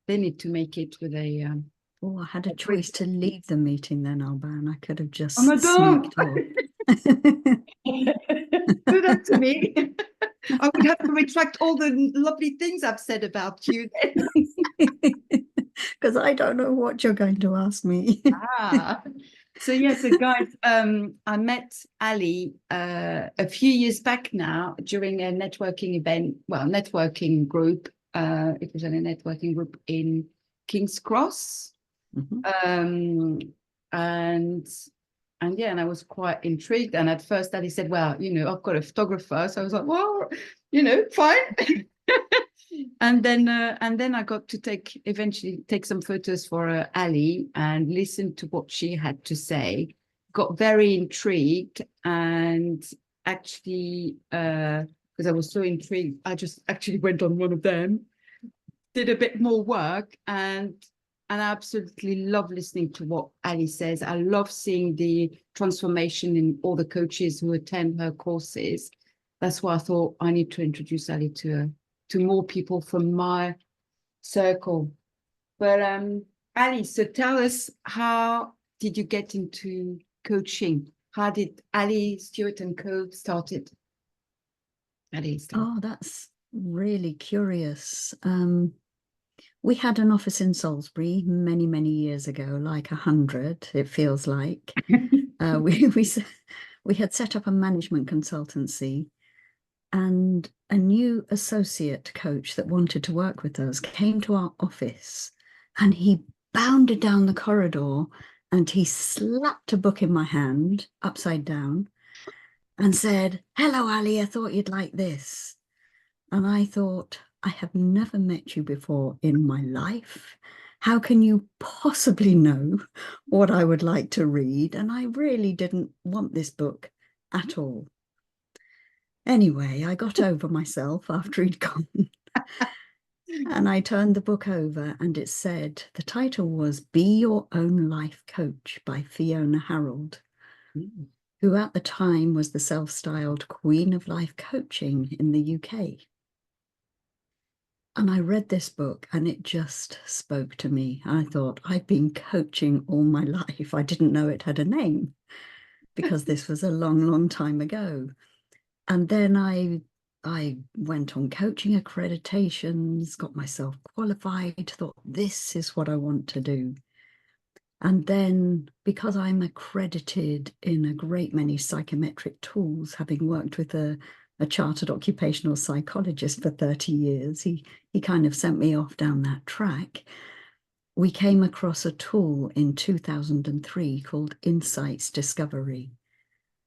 they need to make it with a. Oh, I had a choice to leave the meeting then, Alba, and I could have just Oh no, don't sneaked off. do that to me. I would have to retract all the lovely things I've said about you. Because I don't know what you're going to ask me. So yeah, so guys, I met Ali a few years back now during a networking event, well, networking group. It was in a networking group in King's Cross. Mhm. And yeah, and I was quite intrigued. And at first, Ali said, "Well, I've got a photographer," so I was like, "Well, fine." And then I got to eventually take some photos for Ali and listen to what she had to say. Got very intrigued, and actually, because I was so intrigued, I just actually went on one of them, did a bit more work, and I absolutely love listening to what Ali says. I love seeing the transformation in all the coaches who attend her courses. That's why I thought I need to introduce Ali to more people from my circle. But Ali, so tell us, how did you get into coaching? How did Ali Stewart and Co. started? Ali started. Oh, that's really curious. We had an office in Salisbury many, many years ago, like 100, it feels like. We had set up a management consultancy, and a new associate coach that wanted to work with us came to our office, and he bounded down the corridor and he slapped a book in my hand upside down and said, "Hello, Ali, I thought you'd like this." And I thought, I have never met you before in my life. How can you possibly know what I would like to read? And I really didn't want this book at all. Anyway, I got over myself after he'd gone. And I turned the book over, and it said, the title was Be Your Own Life Coach by Fiona Harold, who at the time was the self-styled Queen of Life Coaching in the UK. And I read this book and it just spoke to me. I thought, I've been coaching all my life. I didn't know it had a name because this was a long, long time ago. And then I went on coaching accreditations, got myself qualified, thought this is what I want to do. And then because I'm accredited in a great many psychometric tools, having worked with a chartered occupational psychologist for 30 years, he kind of sent me off down that track. We came across a tool in 2003 called Insights Discovery.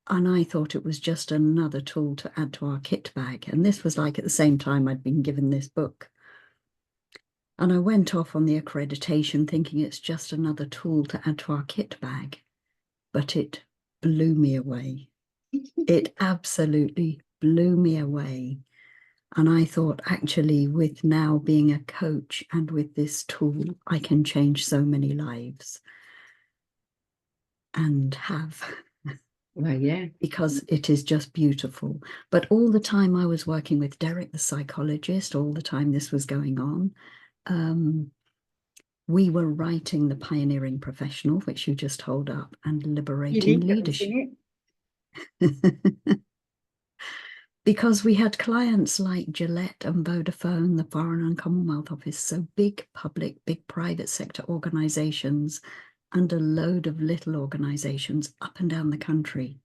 And I thought it was just another tool to add to our kit bag. And this was like at the same time I'd been given this book. And I went off on the accreditation thinking it's just another tool to add to our kit bag. But it blew me away. It absolutely blew me away. And I thought, actually, with now being a coach and with this tool, I can change so many lives. And have. Well, yeah. Because it is just beautiful. But all the time I was working with Derek, the psychologist, all the time this was going on, we were writing The Pioneering Professional, which you just hold up, and Liberating Leadership. Because we had clients like Gillette and Vodafone, the Foreign and Commonwealth Office, so big public, big private sector organizations, and a load of little organizations up and down the country.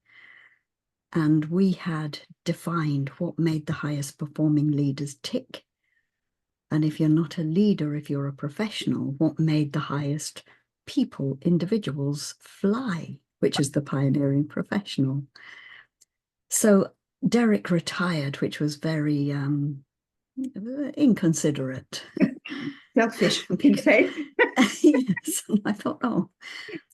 And we had defined what made the highest performing leaders tick. And if you're not a leader, if you're a professional, what made the highest people, individuals fly, which is the pioneering professional. So Derek retired, which was very inconsiderate. Selfish, you can say. Yes, I thought, oh.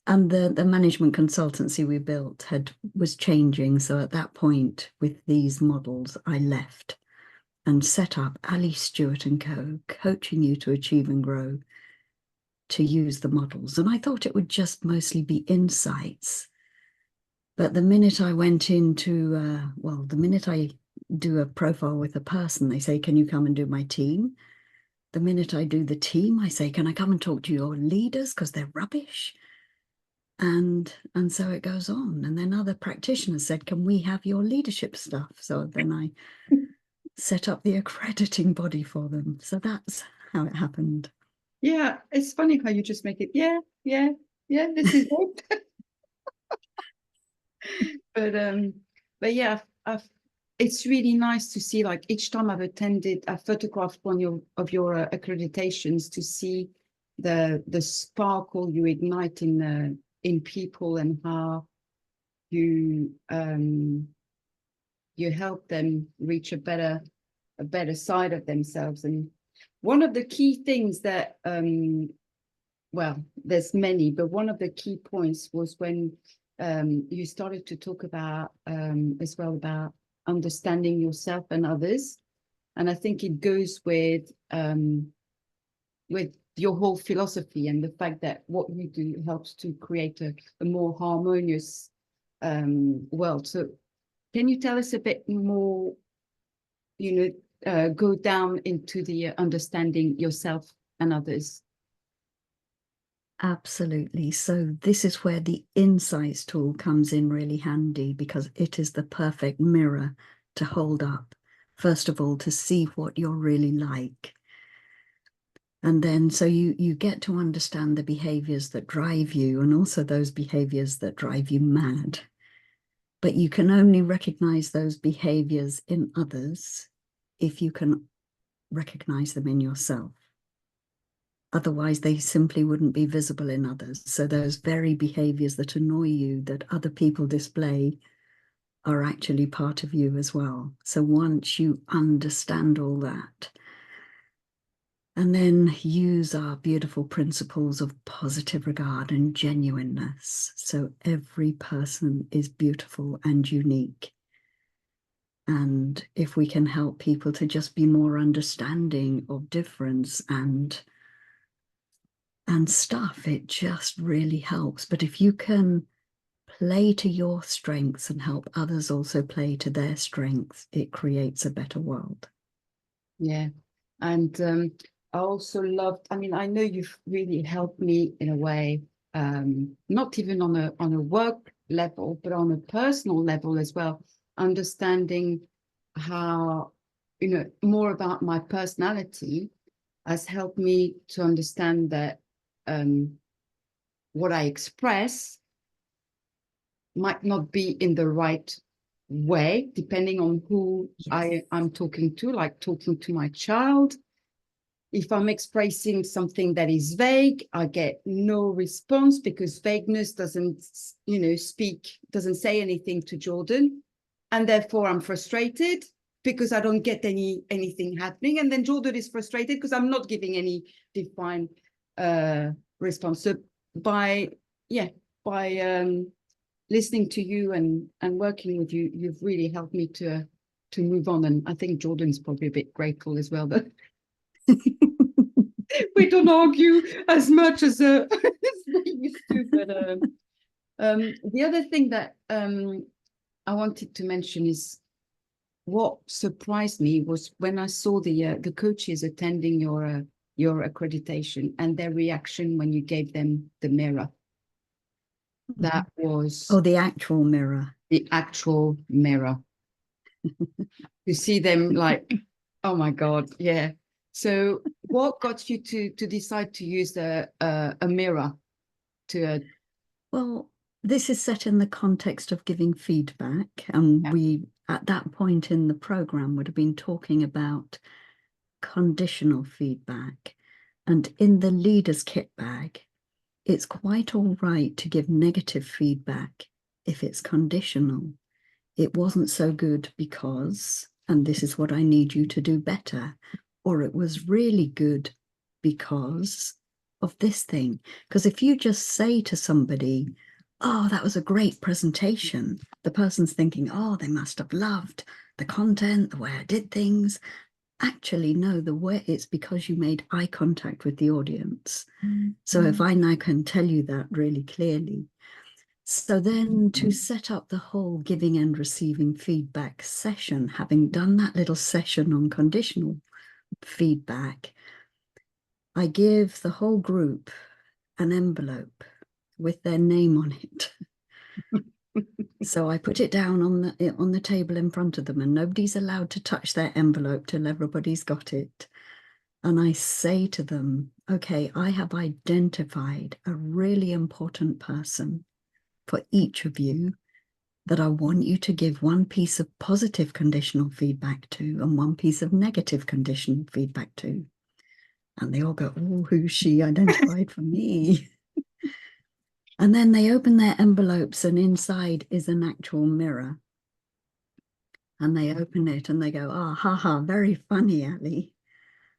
And the management consultancy we built was changing. So at that point, with these models, I left and set up Ali Stewart and Co., coaching you to achieve and grow, to use the models. And I thought it would just mostly be insights. But the minute I went into, the minute I do a profile with a person, they say, can you come and do my team? The minute I do the team, I say, can I come and talk to your leaders because they're rubbish? And so it goes on. And then other practitioners said, can we have your leadership stuff? So then I set up the accrediting body for them. So that's how it happened. Yeah, it's funny how you just make it, yeah, this is it. But yeah, it's really nice to see, like, each time I've attended, I've photographed one of your accreditations to see the sparkle you ignite in people, and how you help them reach a better side of themselves. And one of the key things that well, there's many, but one of the key points was when you started to talk about as well about understanding yourself and others. And I think it goes with your whole philosophy, and the fact that what you do helps to create a more harmonious world. So can you tell us a bit more, go down into the understanding yourself and others? Absolutely. So this is where the insights tool comes in really handy, because it is the perfect mirror to hold up. First of all, to see what you're really like. And then so you get to understand the behaviors that drive you, and also those behaviors that drive you mad. But you can only recognize those behaviors in others if you can recognize them in yourself. Otherwise, they simply wouldn't be visible in others. So those very behaviors that annoy you, that other people display, are actually part of you as well. So once you understand all that, and then use our beautiful principles of positive regard and genuineness. So every person is beautiful and unique. And if we can help people to just be more understanding of difference and stuff, it just really helps. But if you can play to your strengths and help others also play to their strengths, it creates a better world. Yeah. And I also loved, I mean, I know you've really helped me in a way, not even on a work level, but on a personal level as well, understanding how, more about my personality has helped me to understand that what I express might not be in the right way, depending on who I'm talking to, like talking to my child. If I'm expressing something that is vague, I get no response, because vagueness doesn't say anything to Jordan. And therefore I'm frustrated because I don't get anything happening. And then Jordan is frustrated because I'm not giving any defined response. So by listening to you and working with you, you've really helped me to move on. And I think Jordan's probably a bit grateful as well that we don't argue as much as we used to. But the other thing that I wanted to mention is, what surprised me was when I saw the coaches attending your accreditation and their reaction when you gave them the mirror. That was the actual mirror. The actual mirror. You see them like, oh my God, yeah. So what got you to decide to use a mirror to Well, this is set in the context of giving feedback, and we at that point in the program would have been talking about conditional feedback. And in the leader's kit bag, it's quite all right to give negative feedback if it's conditional. It wasn't so good because, and this is what I need you to do better, or it was really good because of this thing. Because if you just say to somebody, oh, that was a great presentation, the person's thinking, oh, they must have loved the content, the way I did things. Actually, no, the way it's because you made eye contact with the audience. So if I now can tell you that really clearly. So then to set up the whole giving and receiving feedback session, having done that little session on conditional feedback, I give the whole group an envelope with their name on it. So I put it down on the table in front of them, and nobody's allowed to touch their envelope till everybody's got it. And I say to them, okay, I have identified a really important person for each of you that I want you to give one piece of positive conditional feedback to and one piece of negative conditional feedback to. And they all go, oh, who's she identified for me? And then they open their envelopes, and inside is an actual mirror. And they open it and they go, ah, ha, ha, very funny, Ali.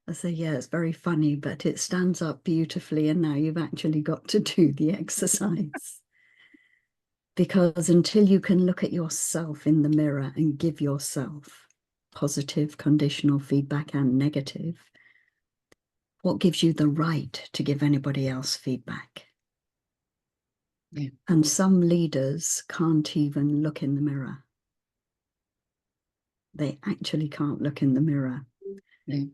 I say, yeah, it's very funny, but it stands up beautifully. And now you've actually got to do the exercise. Because until you can look at yourself in the mirror and give yourself positive conditional feedback and negative, what gives you the right to give anybody else feedback? Yeah. And some leaders can't even look in the mirror. They actually can't look in the mirror. Yeah.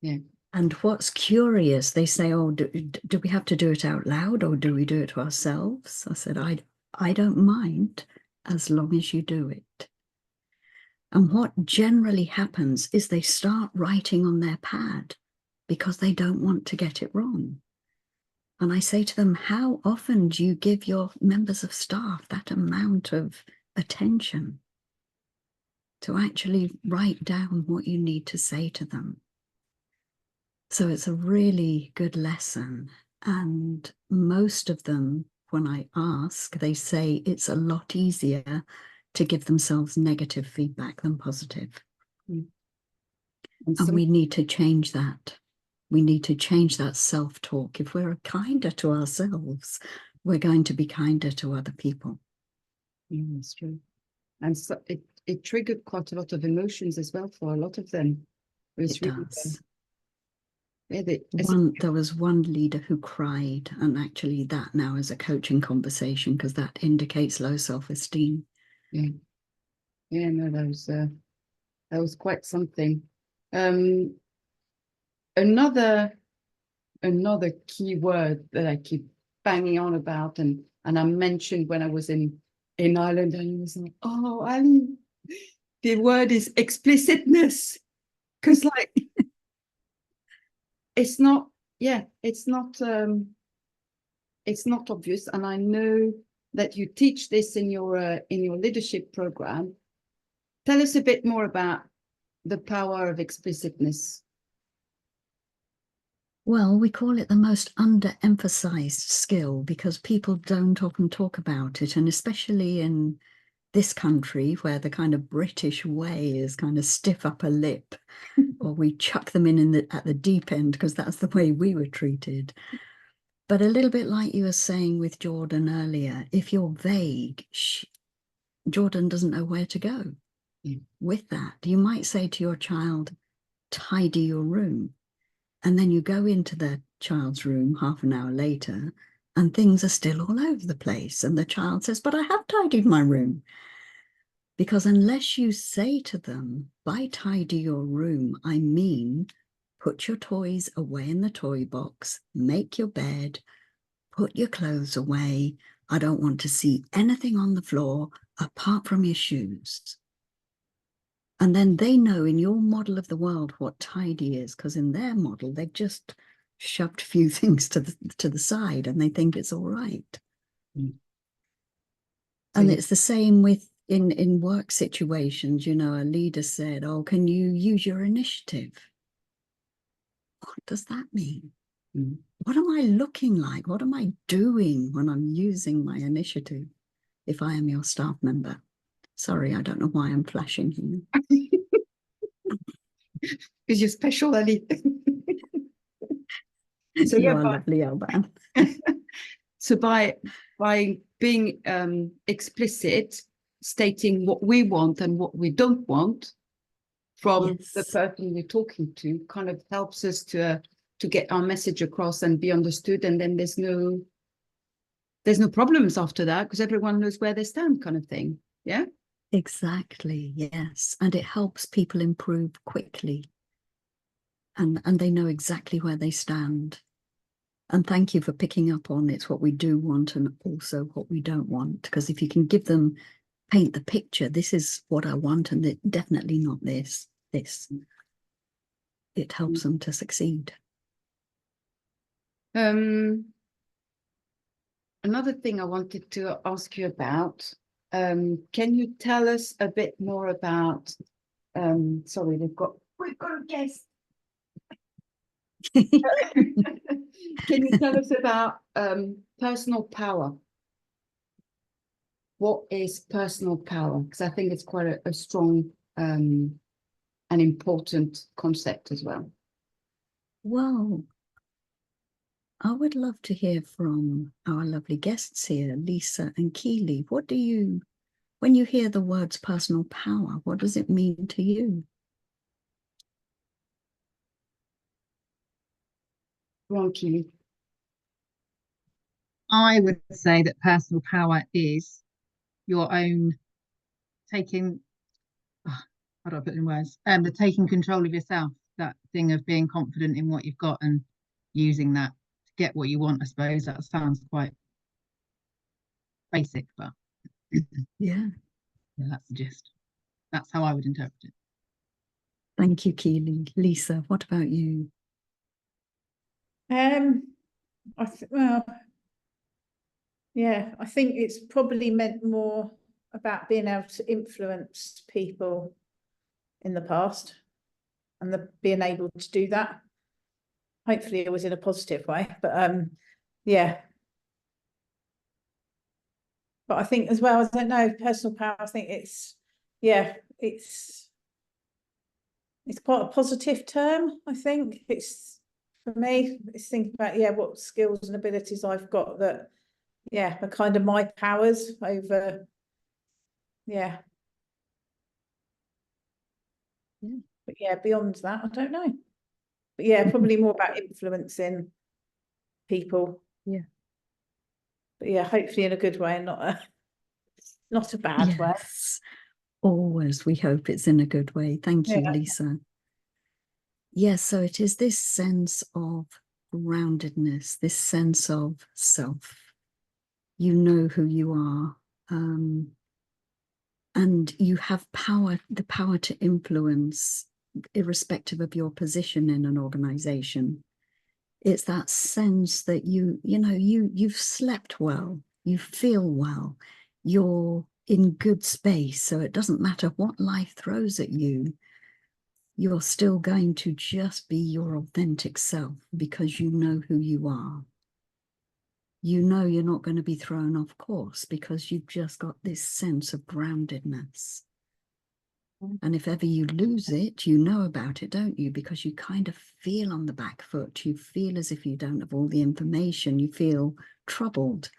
Yeah. And what's curious, they say, oh, do we have to do it out loud, or do we do it to ourselves? I said, I don't mind as long as you do it. And what generally happens is they start writing on their pad because they don't want to get it wrong. And I say to them, how often do you give your members of staff that amount of attention to actually write down what you need to say to them? So it's a really good lesson. And most of them, when I ask, they say it's a lot easier to give themselves negative feedback than positive. And And we need to change that. We need to change that self-talk. If we're kinder to ourselves, we're going to be kinder to other people. Yeah, that's true. And so it triggered quite a lot of emotions as well for a lot of them. It does. Yeah, There was one leader who cried, and actually that now is a coaching conversation because that indicates low self-esteem. Yeah. Yeah, no, that was quite something. Another key word that I keep banging on about, and I mentioned when I was in Ireland, and I was like, oh, Ali, the word is explicitness. Because like it's not obvious. And I know that you teach this in your leadership program. Tell us a bit more about the power of explicitness. Well, we call it the most underemphasized skill because people don't often talk about it. And especially in this country where the kind of British way is kind of stiff upper lip, or we chuck them in at the deep end because that's the way we were treated. But a little bit like you were saying with Jordan earlier, if you're vague, Jordan doesn't know where to go. With that. You might say to your child, tidy your room. And then you go into the child's room half an hour later and things are still all over the place. And the child says, but I have tidied my room. Because unless you say to them, by tidy your room, I mean, put your toys away in the toy box, make your bed, put your clothes away. I don't want to see anything on the floor apart from your shoes. And then they know in your model of the world what tidy is, because in their model, they've just shoved a few things to the side and they think it's all right. Mm. And it's the same with in work situations. You know, a leader said, oh, can you use your initiative? What does that mean? Mm. What am I looking like? What am I doing when I'm using my initiative if I am your staff member? Sorry, I don't know why I'm flashing here. Because you're special, Ali. So you are lovely, Alban. So by being explicit, stating what we want and what we don't want from the person we're talking to, kind of helps us to get our message across and be understood. And then there's no problems after that because everyone knows where they stand, kind of thing. Yeah. Exactly. Yes, and it helps people improve quickly. and they know exactly where they stand. And thank you for picking up on it's what we do want and also what we don't want. Because if you can give them, paint the picture, this is what I want and definitely not this, it helps them to succeed. Another thing I wanted to ask you about, can you tell us a bit more about, sorry, we've got a guest. Can you tell us about personal power? What is personal power? Because I think it's quite a strong and important concept as well. Well, I would love to hear from our lovely guests here, Lisa and Keely. What do you, when you hear the words personal power, what does it mean to you? Go on, Keely. I would say that personal power is your own taking, how do I put it in words? The taking control of yourself, that thing of being confident in what you've got and using that to get what you want, I suppose. That sounds quite basic, but Yeah. That's the gist. That's how I would interpret it. Thank you, Keely. Lisa, what about you? Well, yeah, I think it's probably meant more about being able to influence people in the past and being able to do that. Hopefully it was in a positive way, but yeah. But I think as well, I don't know, personal power, I think it's quite a positive term, I think. It's, for me, it's thinking about, what skills and abilities I've got that, are kind of my powers over, But beyond that, I don't know. But probably more about influencing people. Yeah. But hopefully in a good way and not a bad way. Always, we hope it's in a good way. Thank you, Lisa. Yes, so it is this sense of groundedness, this sense of self. You know who you are, and you have power, the power to influence, irrespective of your position in an organization. It's that sense that you've slept well, you feel well, you're in good space, so it doesn't matter what life throws at you, you're still going to just be your authentic self because you know who you are. You know you're not going to be thrown off course because you've just got this sense of groundedness. And if ever you lose it, you know about it, don't you? Because you kind of feel on the back foot. You feel as if you don't have all the information. You feel troubled.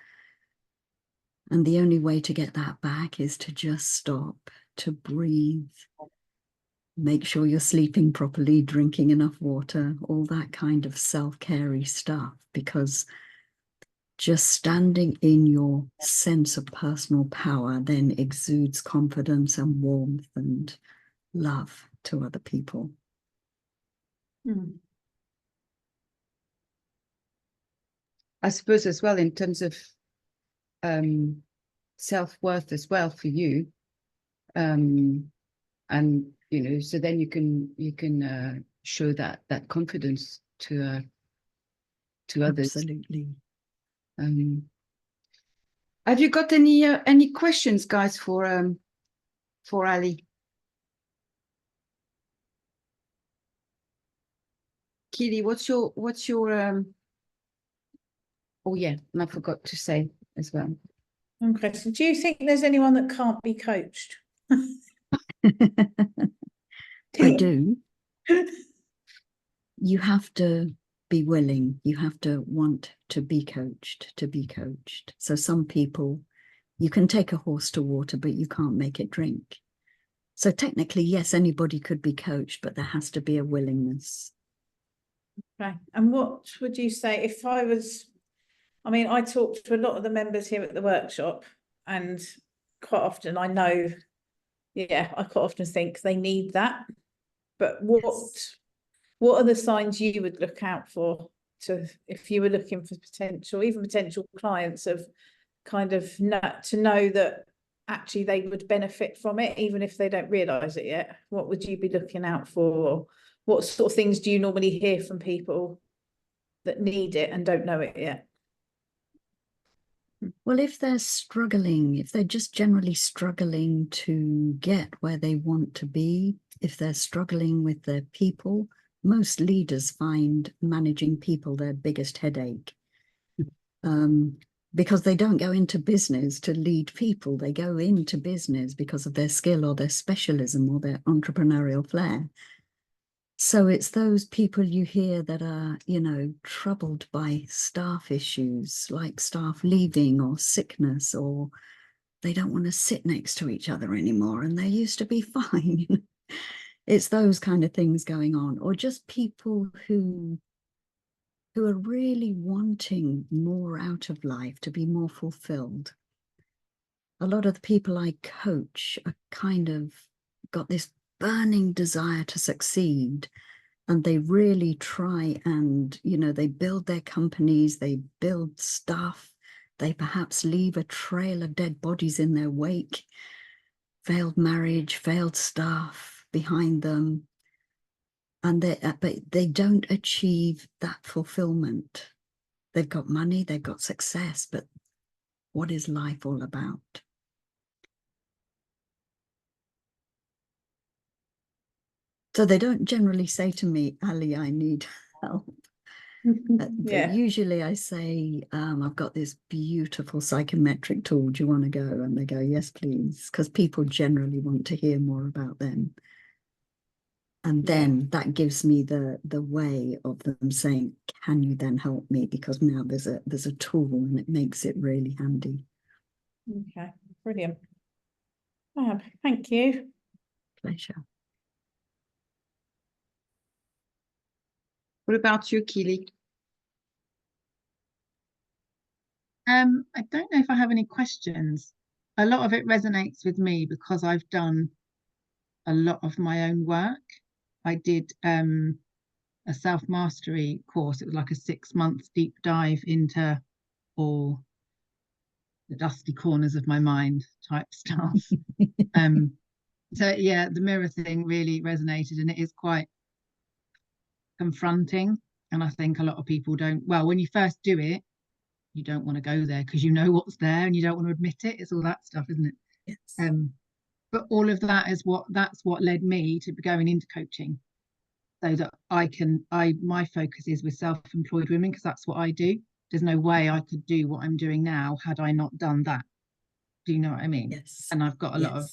And the only way to get that back is to just stop, to breathe, make sure you're sleeping properly, drinking enough water, all that kind of self-care-y stuff, because just standing in your sense of personal power then exudes confidence and warmth and love to other people. I suppose as well in terms of self-worth as well for you, and so then you can show that confidence to others. Absolutely. Have you got any questions, guys, for Ali? Keely, what's your oh yeah, and I forgot to say as well. Okay, so do you think there's anyone that can't be coached? I do. You have to be willing, you have to want to be coached, So some people, you can take a horse to water, but you can't make it drink. So technically, yes, anybody could be coached, but there has to be a willingness. Okay, and what would you say if I talk to a lot of the members here at the workshop, and quite often I know, I quite often think they need that, but what what are the signs you would look out for to, if you were looking for potential clients, of kind of to know that actually they would benefit from it, even if they don't realise it yet? What would you be looking out for? Or what sort of things do you normally hear from people that need it and don't know it yet? Well, if they're struggling, if they're just generally struggling to get where they want to be, if they're struggling with their people, most leaders find managing people their biggest headache. Because they don't go into business to lead people. They go into business because of their skill or their specialism or their entrepreneurial flair. So it's those people you hear that are, you know, troubled by staff issues, like staff leaving or sickness, or they don't want to sit next to each other anymore and they used to be fine. It's those kind of things going on, or just people who are really wanting more out of life, to be more fulfilled. A lot of the people I coach are kind of got this burning desire to succeed, and they really try and, you know, they build their companies, they build stuff, they perhaps leave a trail of dead bodies in their wake, failed marriage, failed staff behind them. And but they don't achieve that fulfillment. They've got money, they've got success, but what is life all about? So they don't generally say to me, Ali, I need help. Yeah. Usually I say, I've got this beautiful psychometric tool. Do you want to go? And they go, yes, please. Because people generally want to hear more about them. And then that gives me the way of them saying, can you then help me? Because now there's a tool and it makes it really handy. Okay, brilliant. Thank you. Pleasure. What about you, Keely? I don't know if I have any questions. A lot of it resonates with me because I've done a lot of my own work. I did a self-mastery course. It was like a 6-month deep dive into all the dusty corners of my mind type stuff. So yeah, the mirror thing really resonated, and it is quite confronting. And I think a lot of people don't, well, when you first do it, you don't want to go there because you know what's there and you don't want to admit it. It's all that stuff, isn't it? Yes. But all of that is that's what led me to going into coaching, so that my focus is with self-employed women, because that's what I do. There's no way I could do what I'm doing now had I not done that. Do you know what I mean? Yes. And I've got a lot of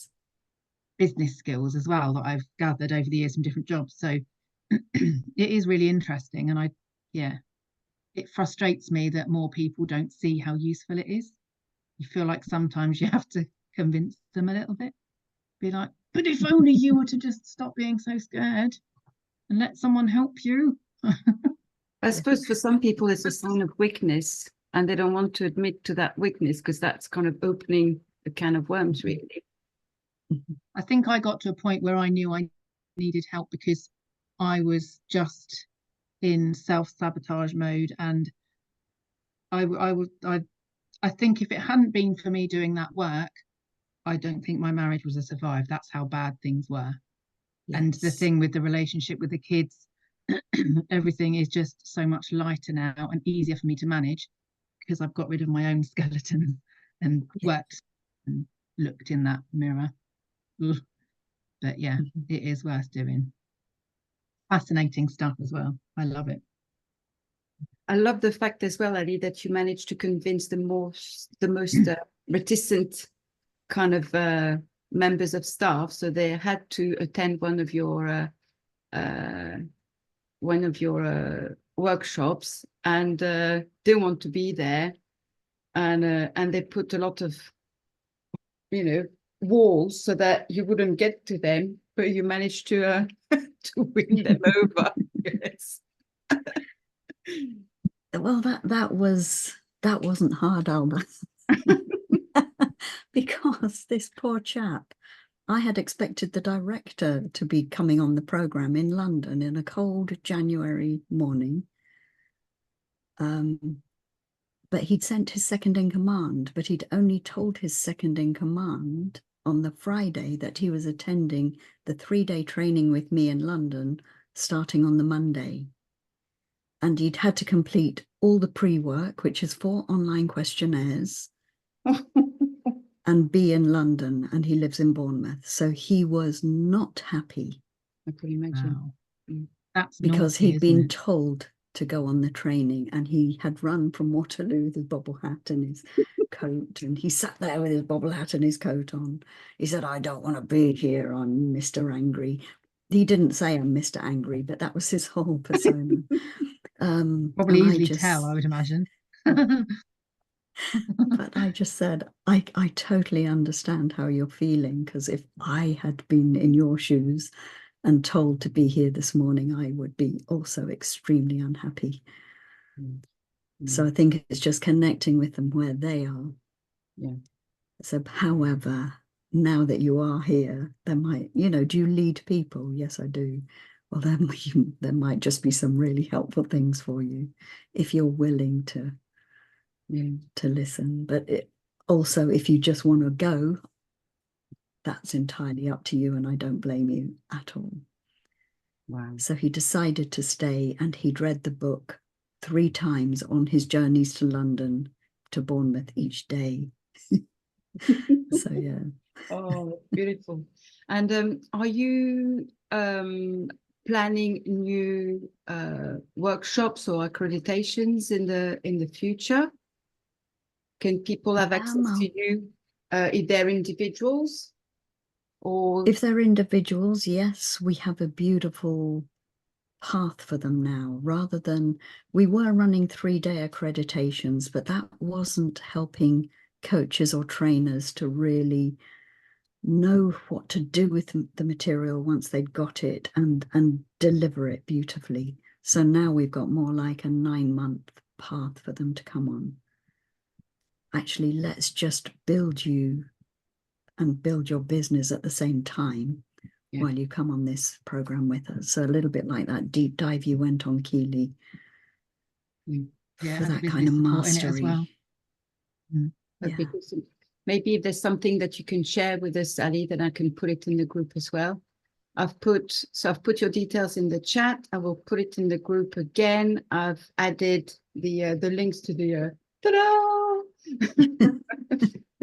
business skills as well that I've gathered over the years from different jobs. So it is really interesting. And it frustrates me that more people don't see how useful it is. You feel like sometimes you have to convince them a little bit. Be like, but if only you were to just stop being so scared and let someone help you. I suppose for some people it's a sign of weakness and they don't want to admit to that weakness because that's kind of opening a can of worms, really. I think I got to a point where I knew I needed help because I was just in self-sabotage mode, and I think if it hadn't been for me doing that work, I don't think my marriage would have survived. That's how bad things were. Yes. And the thing with the relationship with the kids, everything is just so much lighter now and easier for me to manage because I've got rid of my own skeleton and worked and looked in that mirror. But yeah, it is worth doing. Fascinating stuff as well. I love it. I love the fact as well, Ali, that you managed to convince the most reticent kind of members of staff, so they had to attend one of your workshops and didn't want to be there, and they put a lot of, you know, walls so that you wouldn't get to them, but you managed to win them over. Yes. Well, that wasn't hard, Alba. Because this poor chap I had expected the director to be coming on the programme in London in a cold January morning. But he'd sent his second in command, but he'd only told his second in command on the Friday that he was attending the 3-day training with me in London, starting on the Monday. And he'd had to complete all the pre-work, which is 4 online questionnaires, and be in London, and he lives in Bournemouth. So he was not happy. I could imagine. Wow. That's because naughty, he'd isn't been it? told to go on the training, and he had run from Waterloo with his bobble hat and his coat, and he sat there with his bobble hat and his coat on. He said, I don't want to be here, I'm Mr. Angry. He didn't say I'm Mr. Angry, but that was his whole persona. Probably and easily tell, I would imagine. But I just said, I totally understand how you're feeling, because if I had been in your shoes and told to be here this morning, I would be also extremely unhappy. So I think it's just connecting with them where they are. Yeah. So, however, now that you are here, there might, do you lead people? Yes, I do. Well, there might just be some really helpful things for you if you're willing to listen. But also, if you just want to go, that's entirely up to you, and I don't blame you at all. Wow. So he decided to stay, and he'd read the book 3 times on his journeys to London, to Bournemouth each day. So yeah. Oh, beautiful. And are you planning new workshops or accreditations in the future? Can people have access to you if they're individuals? Or if they're individuals, yes, we have a beautiful path for them now, rather than, we were running 3-day accreditations, but that wasn't helping coaches or trainers to really know what to do with the material once they'd got it and deliver it beautifully. So now we've got more like a 9-month path for them to come on. Actually, let's just build you and build your business at the same time while you come on this program with us. So a little bit like that deep dive you went on, Keely, for that kind of mastery. As well. Maybe if there's something that you can share with us, Ali, then I can put it in the group as well. I've put your details in the chat. I will put it in the group again. I've added the links to the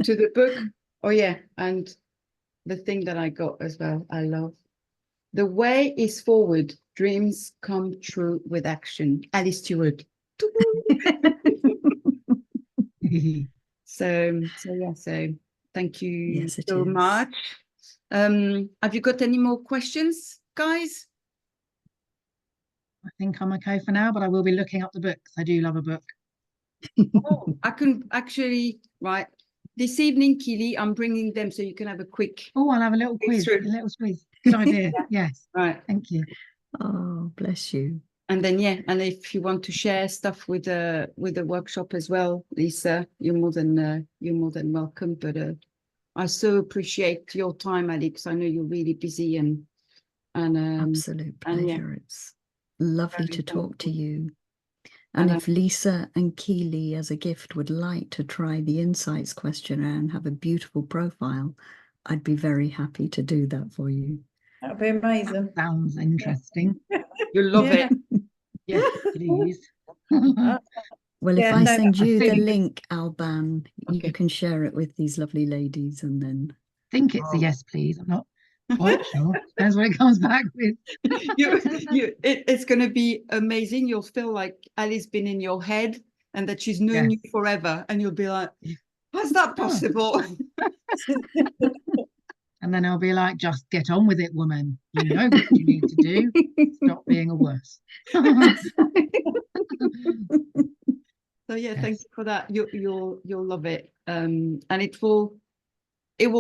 to the book. Oh yeah, and the thing that I got as well, I love. The way is forward. Dreams come true with action. Ali Stewart. So thank you so much. Have you got any more questions, guys? I think I'm okay for now, but I will be looking up the books. I do love a book. Oh, I can actually, right. This evening, Keely, I'm bringing them so you can have a quick. Oh, I'll have a little quiz. A little quiz. Good idea. Yes. Right. Thank you. Oh, bless you. And then and if you want to share stuff with the workshop as well, Lisa, you're more than welcome. But I so appreciate your time, Alex. I know you're really busy and absolute pleasure. It's lovely to talk to you. And if Lisa and Keely as a gift would like to try the Insights questionnaire and have a beautiful profile, I'd be very happy to do that for you. That'd be amazing. That sounds interesting. You'll love it. Yes, please. Well, if I send you the link, Alban, you can share it with these lovely ladies, and then. I think it's a yes, please. I'm not quite sure. Depends what it comes back with. It's going to be amazing. You'll feel like Ali's been in your head and that she's known you forever, and you'll be like, how's that possible? And then I'll be like, just get on with it, woman. You know what you need to do. Stop being a worse. So thank you for that. You'll love it, and it will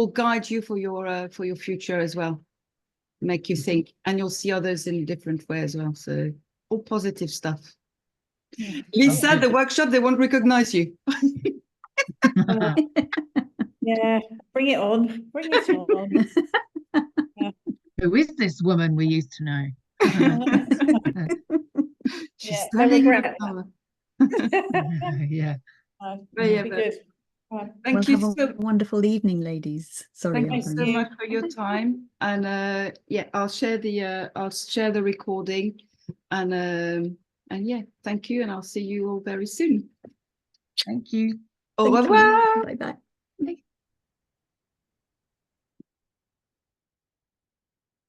guide you for your future as well, make you think, and you'll see others in a different way as well. So all positive stuff. Lisa, the workshop, they won't recognize you. Yeah, bring it on. Who is this woman we used to know? She's Yeah, no standing in regret. the power. Yeah. Very Be good. good. Right. Thank Well, you have a so wonderful evening, ladies. Sorry, Thank you I've so you. much for your time, and yeah, I'll share the recording, and yeah, thank you, and I'll see you all very soon. Thank you. Au Thank you. revoir. Bye bye. Bye.